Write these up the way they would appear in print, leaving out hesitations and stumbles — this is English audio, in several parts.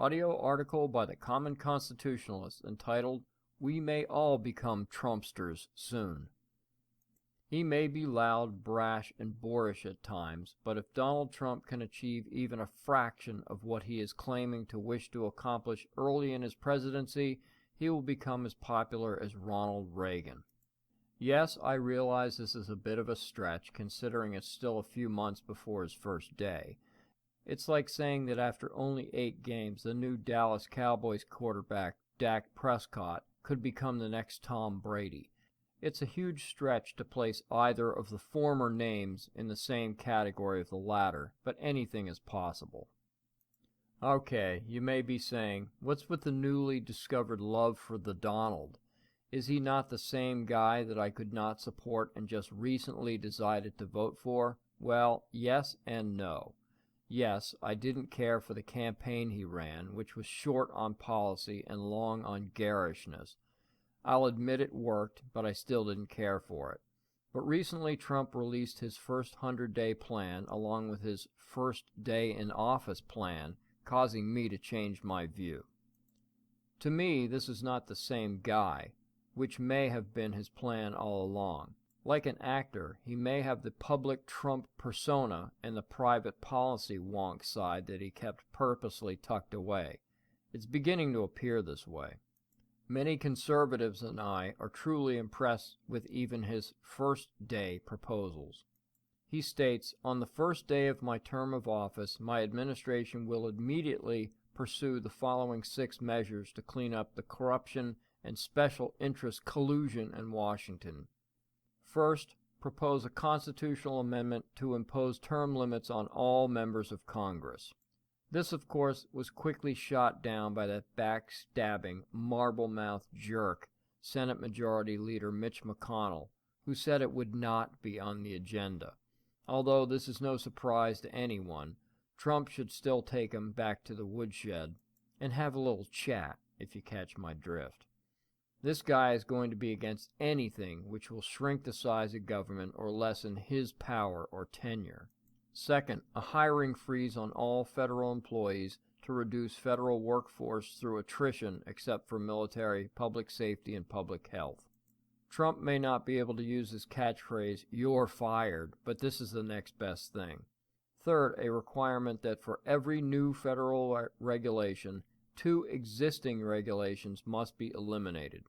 Audio article by the Common Constitutionalist entitled, "We May All Become Trumpsters Soon." He may be loud, brash, and boorish at times, but if Donald Trump can achieve even a fraction of what he is claiming to wish to accomplish early in his presidency, he will become as popular as Ronald Reagan. Yes, I realize this is a bit of a stretch, considering it's still a few months before his first day. It's like saying that after only 8 games, the new Dallas Cowboys quarterback, Dak Prescott, could become the next Tom Brady. It's a huge stretch to place either of the former names in the same category of the latter, but anything is possible. Okay, you may be saying, what's with the newly discovered love for the Donald? Is he not the same guy that I could not support and just recently decided to vote for? Well, yes and no. Yes, I didn't care for the campaign he ran, which was short on policy and long on garishness. I'll admit it worked, but I still didn't care for it. But recently Trump released his first 100-day plan along with his first day in office plan, causing me to change my view. To me, this is not the same guy, which may have been his plan all along. Like an actor, he may have the public Trump persona and the private policy wonk side that he kept purposely tucked away. It's beginning to appear this way. Many conservatives and I are truly impressed with even his first-day proposals. He states, "On the first day of my term of office, my administration will immediately pursue the following 6 measures to clean up the corruption and special interest collusion in Washington. First, propose a constitutional amendment to impose term limits on all members of Congress." This, of course, was quickly shot down by that backstabbing, marble-mouthed jerk, Senate Majority Leader Mitch McConnell, who said it would not be on the agenda. Although this is no surprise to anyone, Trump should still take him back to the woodshed and have a little chat, if you catch my drift. This guy is going to be against anything which will shrink the size of government or lessen his power or tenure. Second, a hiring freeze on all federal employees to reduce federal workforce through attrition except for military, public safety, and public health. Trump may not be able to use his catchphrase, "You're fired," but this is the next best thing. Third, a requirement that for every new federal regulation, 2 existing regulations must be eliminated.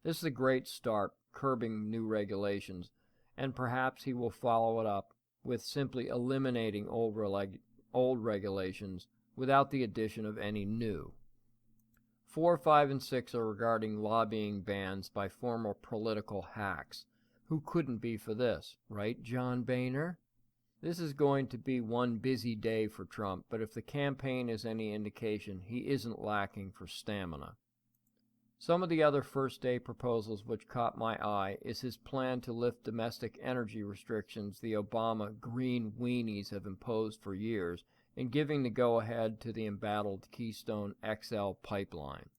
This is a great start, curbing new regulations, and perhaps he will follow it up with simply eliminating old regulations without the addition of any new. 4, 5, and 6 are regarding lobbying bans by former political hacks. Who couldn't be for this, right, John Boehner? This is going to be one busy day for Trump, but if the campaign is any indication, he isn't lacking for stamina. Some of the other first-day proposals which caught my eye is his plan to lift domestic energy restrictions the Obama green weenies have imposed for years, and giving the go-ahead to the embattled Keystone XL pipeline.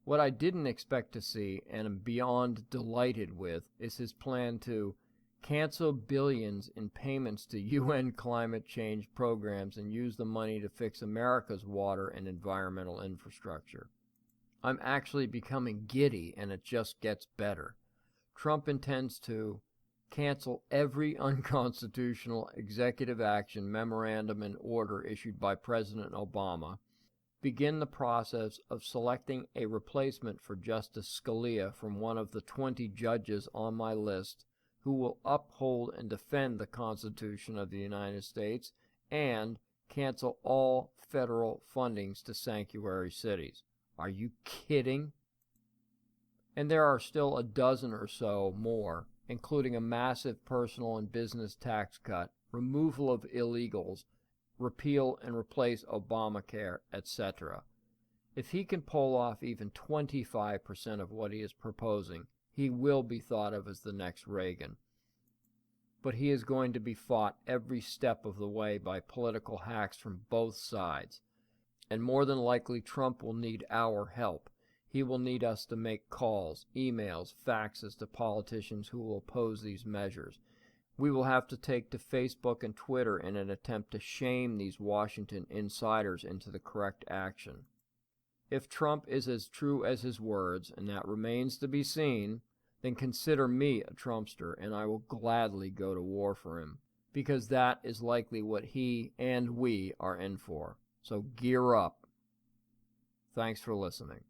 What I didn't expect to see, and am beyond delighted with, is his plan to cancel billions in payments to UN climate change programs and use the money to fix America's water and environmental infrastructure. I'm actually becoming giddy, and it just gets better. Trump intends to cancel every unconstitutional executive action, memorandum, and order issued by President Obama, begin the process of selecting a replacement for Justice Scalia from one of the 20 judges on my list who will uphold and defend the Constitution of the United States, and cancel all federal fundings to sanctuary cities. Are you kidding? And there are still a dozen or so more, including a massive personal and business tax cut, removal of illegals, repeal and replace Obamacare, etc. If he can pull off even 25% of what he is proposing, he will be thought of as the next Reagan. But he is going to be fought every step of the way by political hacks from both sides. And more than likely, Trump will need our help. He will need us to make calls, emails, faxes to politicians who will oppose these measures. We will have to take to Facebook and Twitter in an attempt to shame these Washington insiders into the correct action. If Trump is as true as his words, and that remains to be seen, then consider me a Trumpster, and I will gladly go to war for him, because that is likely what he and we are in for. So gear up. Thanks for listening.